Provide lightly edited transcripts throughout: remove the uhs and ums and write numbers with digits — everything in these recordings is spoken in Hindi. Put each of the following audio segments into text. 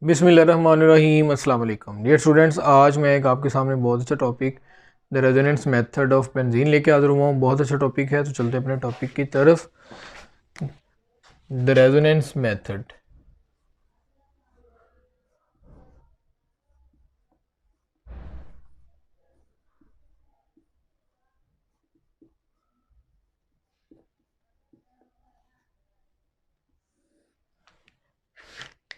बिस्मिल्लाहिर्रहमानिर्रहीम। अस्सलाम वालेकुम डियर स्टूडेंट्स, आज मैं एक आपके सामने बहुत अच्छा topic the resonance method of benzene लेके हाजिर हुआ हूँ। बहुत अच्छा टॉपिक है, तो चलते हैं अपने टॉपिक की तरफ। The resonance method.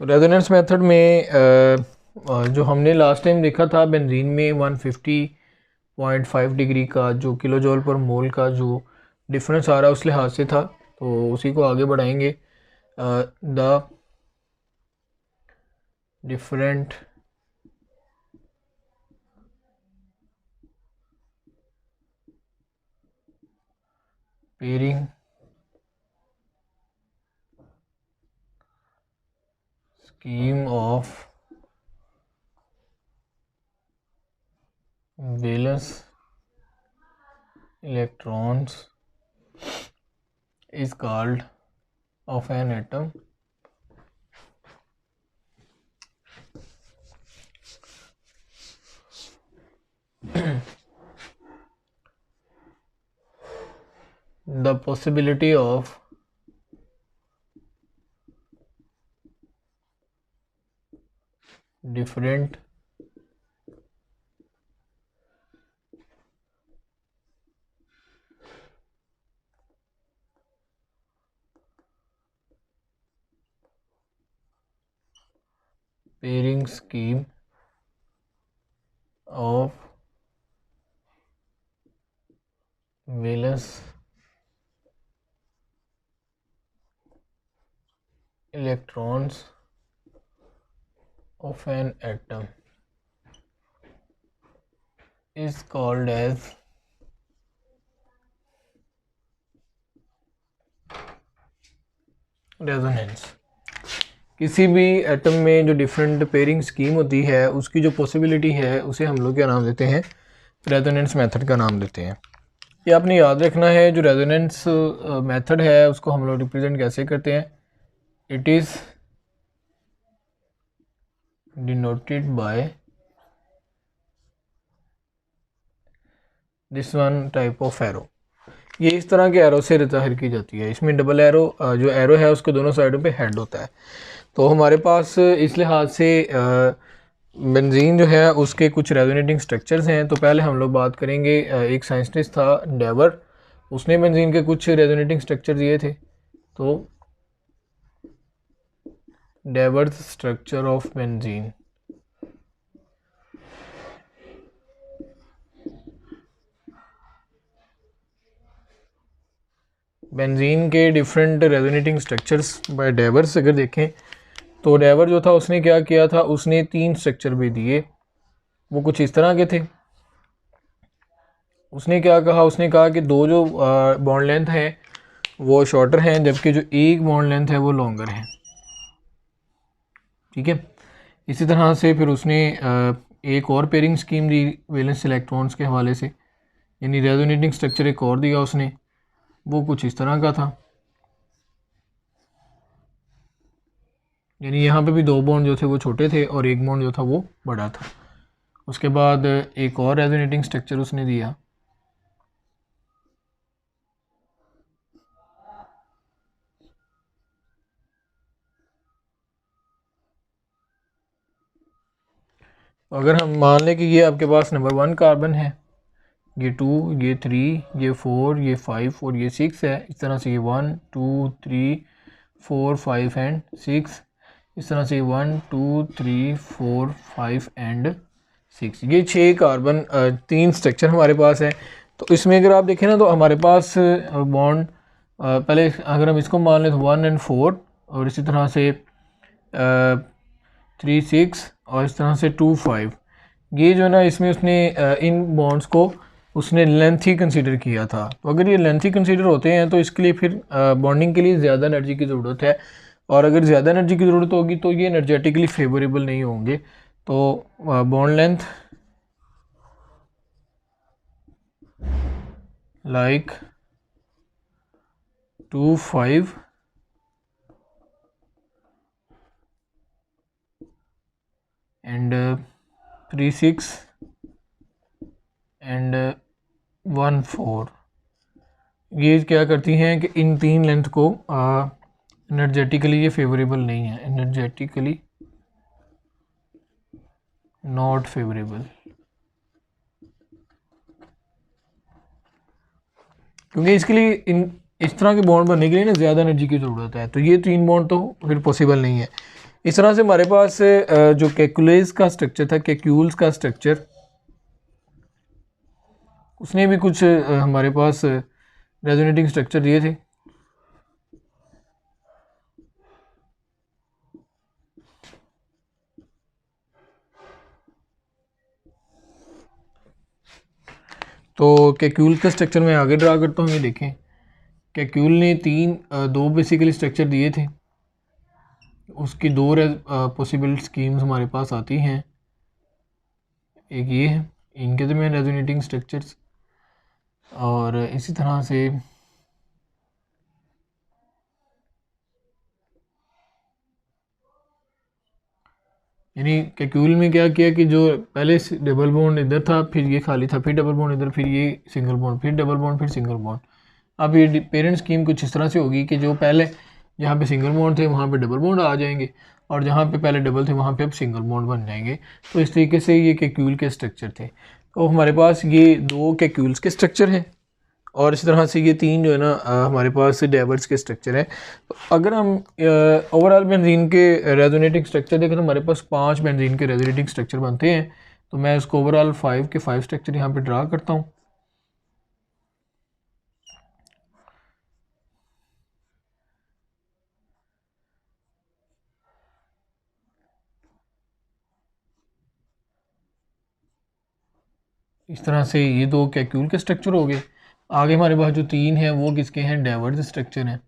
Resonance method में जो हमने लास्ट टाइम देखा था, बेंजीन में 150.5 डिग्री का जो किलो जॉल पर मोल का जो डिफरेंस आ रहा है उस लिहाज से था, तो उसी को आगे बढ़ाएंगे। The different pairing scheme of valence electrons is called of an atom the possibility of different pairing scheme of valence electrons of an atom is called as resonance. किसी भी एटम में जो डिफरेंट पेयरिंग स्कीम होती है उसकी जो पॉसिबिलिटी है उसे हम लोग क्या नाम देते हैं? रेजोनेंस मेथड का नाम देते हैं। ये आपने याद रखना है। जो रेजोनेंस मेथड है उसको हम लोग रिप्रेजेंट कैसे करते हैं? It is denoted by this one type of arrow. ये इस तरह के एरो से ज़ाहिर की जाती है। इसमें डबल एरो, जो एरो है उसके दोनों साइडों पे हेड होता है। तो हमारे पास इस लिहाज से बेंजीन जो है उसके कुछ रेजोनेटिंग स्ट्रक्चर्स हैं। तो पहले हम लोग बात करेंगे, एक साइंटिस्ट था डेवर, उसने बेंजीन के कुछ रेजोनेटिंग स्ट्रक्चर दिए थे। तो डेवर्स स्ट्रक्चर ऑफ बेंजीन, बेंजीन के डिफरेंट रेजोनेटिंग स्ट्रक्चर्स बाय डेवर्स अगर देखें तो डेवर जो था उसने क्या किया था, उसने 3 स्ट्रक्चर भी दिए। वो कुछ इस तरह के थे। उसने क्या कहा, उसने कहा कि दो जो बॉन्ड लेंथ है वो शॉर्टर हैं, जबकि जो एक बॉन्ड लेंथ है वो लॉन्गर है। ठीक है। इसी तरह से फिर उसने एक और पेयरिंग स्कीम दी वैलेंस इलेक्ट्रॉन्स के हवाले से, यानी रेजोनेटिंग स्ट्रक्चर एक और दिया उसने, वो कुछ इस तरह का था। यानी यहाँ पे भी दो बॉन्ड जो थे वो छोटे थे और एक बॉन्ड जो था वो बड़ा था। उसके बाद एक और रेजोनेटिंग स्ट्रक्चर उसने दिया। अगर हम मान लें कि ये आपके पास नंबर 1 कार्बन है, ये 2, ये 3, ये 4, ये 5 और ये 6 है। इस तरह से ये 1 2 3 4 5 एंड 6। इस तरह से 1 2 3 4 5 एंड 6। ये 6 कार्बन 3 स्ट्रक्चर हमारे पास है। तो इसमें अगर आप देखें ना तो हमारे पास बॉन्ड, पहले अगर हम इसको मान लें तो 1 एंड 4, और इसी तरह से 3 6 और इस तरह से 2 5। ये जो है ना, इसमें उसने इन बॉन्ड्स को उसने लेंथी कंसीडर किया था। तो अगर ये लेंथी कंसीडर होते हैं तो इसके लिए फिर बॉन्डिंग के लिए ज़्यादा एनर्जी की ज़रूरत है, और अगर ज़्यादा एनर्जी की ज़रूरत होगी तो ये एनर्जेटिकली फेवरेबल नहीं होंगे। तो बॉन्ड लेंथ लाइक 2 5 6 एंड 1 4। ये क्या करती हैं कि इन तीन लेंथ को एनर्जेटिकली ये फेवरेबल नहीं है, एनर्जेटिकली नॉट फेवरेबल, क्योंकि इसके लिए इस तरह के बॉन्ड बनने के लिए ना ज़्यादा एनर्जी की ज़रूरत है, तो ये तीन बॉन्ड तो फिर पॉसिबल नहीं है। इस तरह से हमारे पास जो कैकुलेस का स्ट्रक्चर था, कैक्यूल्स का स्ट्रक्चर, उसने भी कुछ हमारे पास रेजोनेटिंग स्ट्रक्चर दिए थे। तो कैक्यूल का स्ट्रक्चर मैं आगे ड्रा करता हूँ। ये देखें, कैक्यूल ने दो बेसिकली स्ट्रक्चर दिए थे, उसकी दो पॉसिबल स्कीम्स हमारे पास आती हैं। एक ये है, इनके दरमियान रेजोनेटिंग स्ट्रक्चर्स, और इसी तरह से यानी कैक्यूल में क्या किया कि जो पहले डबल बॉन्ड इधर था, फिर ये खाली था, फिर डबल बॉन्ड इधर, फिर ये सिंगल बॉन्ड, फिर डबल बॉन्ड, फिर सिंगल बॉन्ड। अब ये पेरेंट स्कीम कुछ इस तरह से होगी कि जो पहले जहाँ पे सिंगल बॉन्ड थे वहाँ पे डबल बॉन्ड आ जाएंगे, और जहाँ पे पहले डबल थे वहाँ पे अब सिंगल बॉन्ड बन जाएंगे। तो इस तरीके से ये कैक्यूल के स्ट्रक्चर थे। तो हमारे पास ये दो कैक्यूल्स के स्ट्रक्चर हैं, और इस तरह से ये तीन जो है ना हमारे पास डाइवर्स के स्ट्रक्चर है। तो अगर हम ओवरऑल बेंजीन के रेजोनेटिंग स्ट्रक्चर देखें तो हमारे पास 5 बेंजीन के रेजोनेटिंग स्ट्रक्चर बनते हैं। तो मैं इसको ओवरऑल 5 के 5 स्ट्रक्चर यहाँ पे ड्रा करता हूँ। इस तरह से ये दो कैक्यूल के स्ट्रक्चर हो गए। आगे हमारे पास जो तीन हैं वो किसके हैं, डाइवर्स स्ट्रक्चर हैं।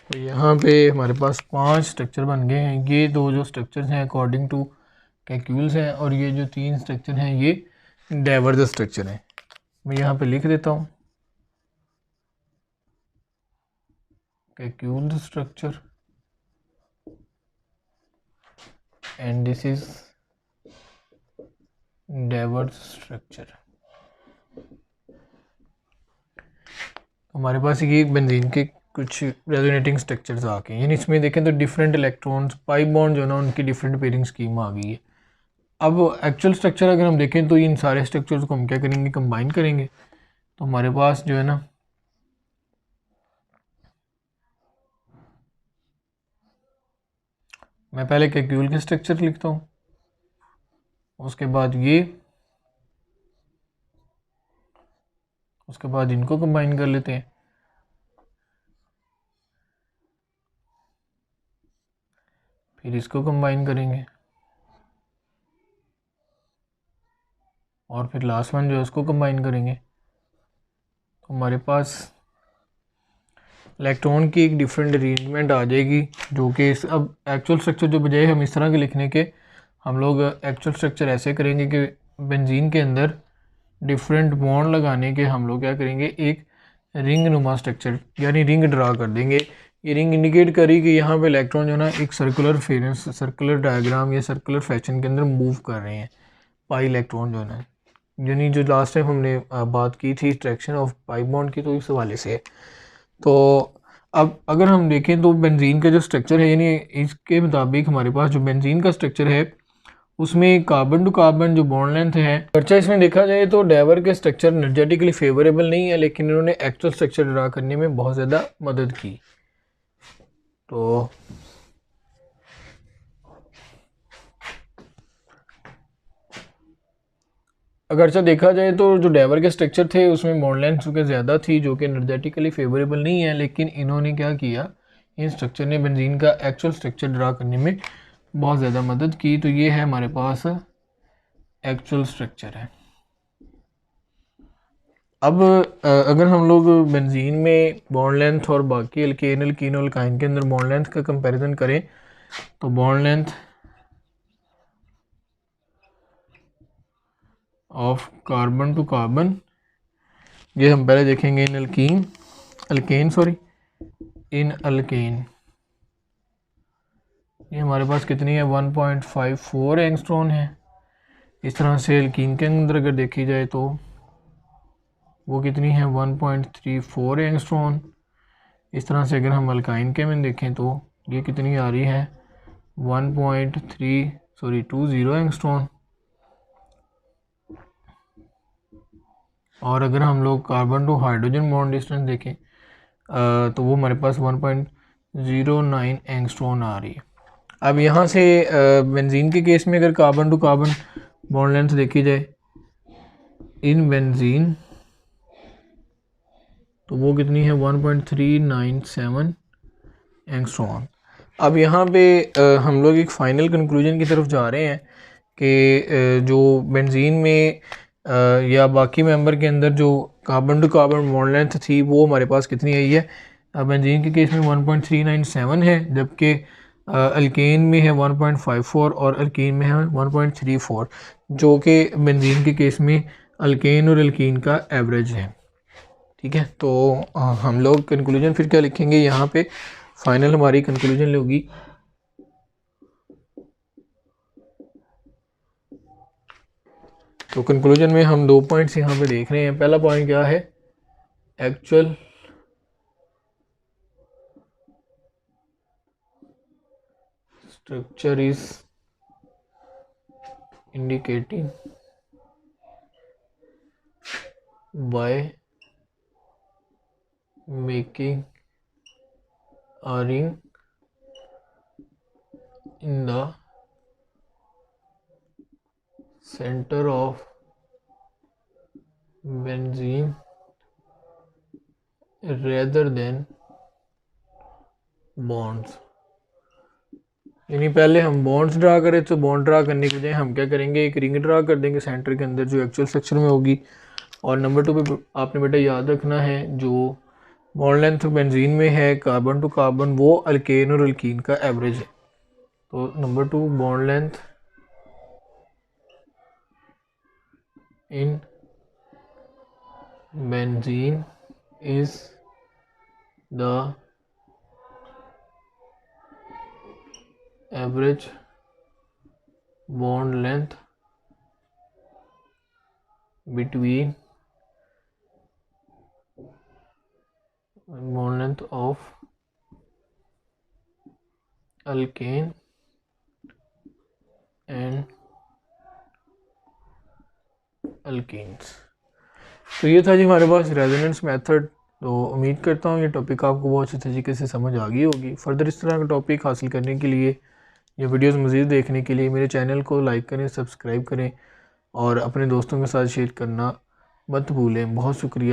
तो यहाँ पे हमारे पास 5 स्ट्रक्चर बन गए हैं। ये दो जो स्ट्रक्चर्स हैं अकॉर्डिंग टू कैक्यूल्स हैं, और ये जो तीन स्ट्रक्चर हैं ये डाइवर्स स्ट्रक्चर हैं। मैं यहाँ पे लिख देता हूँ Kekulé structure and this is diverse structure. हमारे पास ये बेंजीन के कुछ रेजोनेटिंग स्ट्रक्चर्स आ गए, यानी इसमें देखें तो डिफरेंट इलेक्ट्रॉन्स पाई बॉन्ड जो है ना उनकी डिफरेंट पेयरिंग स्कीम आ गई है। अब एक्चुअल स्ट्रक्चर अगर हम देखें तो इन सारे स्ट्रक्चर्स को हम क्या करेंगे, कंबाइन करेंगे। तो हमारे पास जो है ना मैं पहले कैक्यूल के स्ट्रक्चर लिखता हूँ, उसके बाद ये, उसके बाद इनको कंबाइन कर लेते हैं, फिर इसको कंबाइन करेंगे, और फिर लास्ट वन जो है उसको कंबाइन करेंगे। तो हमारे पास इलेक्ट्रॉन की एक डिफरेंट अरेंजमेंट आ जाएगी, जो कि अब एक्चुअल स्ट्रक्चर जो बजाय हम इस तरह के लिखने के, हम लोग एक्चुअल स्ट्रक्चर ऐसे करेंगे कि बेंजीन के अंदर डिफरेंट बॉन्ड लगाने के हम लोग क्या करेंगे, एक रिंग नुमा स्ट्रक्चर यानी रिंग ड्रा कर देंगे। ये रिंग इंडिकेट करी कि यहाँ पे इलेक्ट्रॉन जो है ना एक सर्कुलर डायग्राम या सर्कुलर फैशन के अंदर मूव कर रहे हैं। पाई इलेक्ट्रॉन जो है ना, यानी जो लास्ट टाइम हमने बात की थी ट्रैक्शन ऑफ पाई बॉन्ड की, तो इस हवाले से है। तो अब अगर हम देखें तो बेंजीन का जो स्ट्रक्चर है, यानी इसके मुताबिक हमारे पास जो बेंजीन का स्ट्रक्चर है उसमें कार्बन टू कार्बन जो बॉन्ड लेंथ है, खर्चा इसमें देखा जाए तो डाइवर के स्ट्रक्चर एनर्जेटिकली फेवरेबल नहीं है, लेकिन इन्होंने एक्चुअल स्ट्रक्चर ड्रा करने में बहुत ज़्यादा मदद की। तो अगरचा देखा जाए तो जो डाइवर के स्ट्रक्चर थे उसमें बॉन्ड लेंथ चूँकि ज़्यादा थी, जो कि एनर्जेटिकली फेवरेबल नहीं है, लेकिन इन्होंने क्या किया, इन स्ट्रक्चर ने बेंजीन का एक्चुअल स्ट्रक्चर ड्रा करने में बहुत ज़्यादा मदद की। तो ये है हमारे पास एक्चुअल स्ट्रक्चर है। अब अगर हम लोग बेंजीन में बॉन्ड लेंथ और बाकी एल्केन एल्कीन अल्काइन के अंदर बॉन्ड लेंथ का कंपैरिजन करें तो bond length of carbon to carbon, ये हम पहले देखेंगे इन अल्केन, ये हमारे पास कितनी है 1.54 एंगस्ट्रॉन है। इस तरह से एल्कीन के अंदर अगर देखी जाए तो वो कितनी है 1.34 एंगस्ट्रॉन। इस तरह से अगर हम अल्काइन के में देखें तो ये कितनी आ रही है 1.20 एंगस्ट्रॉन। और अगर हम लोग carbon to hydrogen bond distance देखें तो वो हमारे पास 1.09 एंगस्ट्रॉन आ रही है। अब यहाँ से बेंजीन के केस में अगर carbon to carbon bond length देखी जाए इन बेंजीन तो वो कितनी है 1.397 एंगस्ट्रॉन। अब यहाँ पे हम लोग एक फ़ाइनल कंक्लूजन की तरफ जा रहे हैं कि जो बेंजीन में या बाकी मेंबर के अंदर जो carbon to carbon bond length थी वो हमारे पास कितनी आई है। बेंजीन के केस में 1.397 है, जबकि अल्केन में है 1.54 और अल्कीन में है 1.34, जो कि बेंजीन के केस में अल्केन और अल्कीन का एवरेज है। ठीक है, तो हम लोग कंक्लूजन फिर क्या लिखेंगे यहाँ पे, फाइनल हमारी कंक्लूजन होगी तो कंक्लूजन में हम 2 पॉइंट्स यहाँ पे देख रहे हैं। पहला पॉइंट क्या है, actual structure is indicating by making a ring in the center of benzene rather than bonds। यानी पहले हम बॉन्ड्स ड्रा करें तो बॉन्ड ड्रा करने के बजाय हम क्या करेंगे, एक रिंग ड्रा कर देंगे सेंटर के अंदर जो एक्चुअल स्ट्रक्चर में होगी। और नंबर 2 पे आपने बेटा याद रखना है जो बॉन्ड लेंथ बेंजीन में है कार्बन टू कार्बन वो अल्केन और अल्कीन का एवरेज है। तो number 2 bond length in benzene is the average bond length between bond length of alkane and alkenes। तो ये था जी हमारे पास रेजोनेंस मेथड। तो उम्मीद करता हूँ ये टॉपिक आपको बहुत अच्छे तरीके से समझ आ गई होगी। फर्दर इस तरह का टॉपिक हासिल करने के लिए या वीडियोस मज़ीद देखने के लिए मेरे चैनल को लाइक करें, सब्सक्राइब करें और अपने दोस्तों के साथ शेयर करना मत भूलें। बहुत शुक्रिया।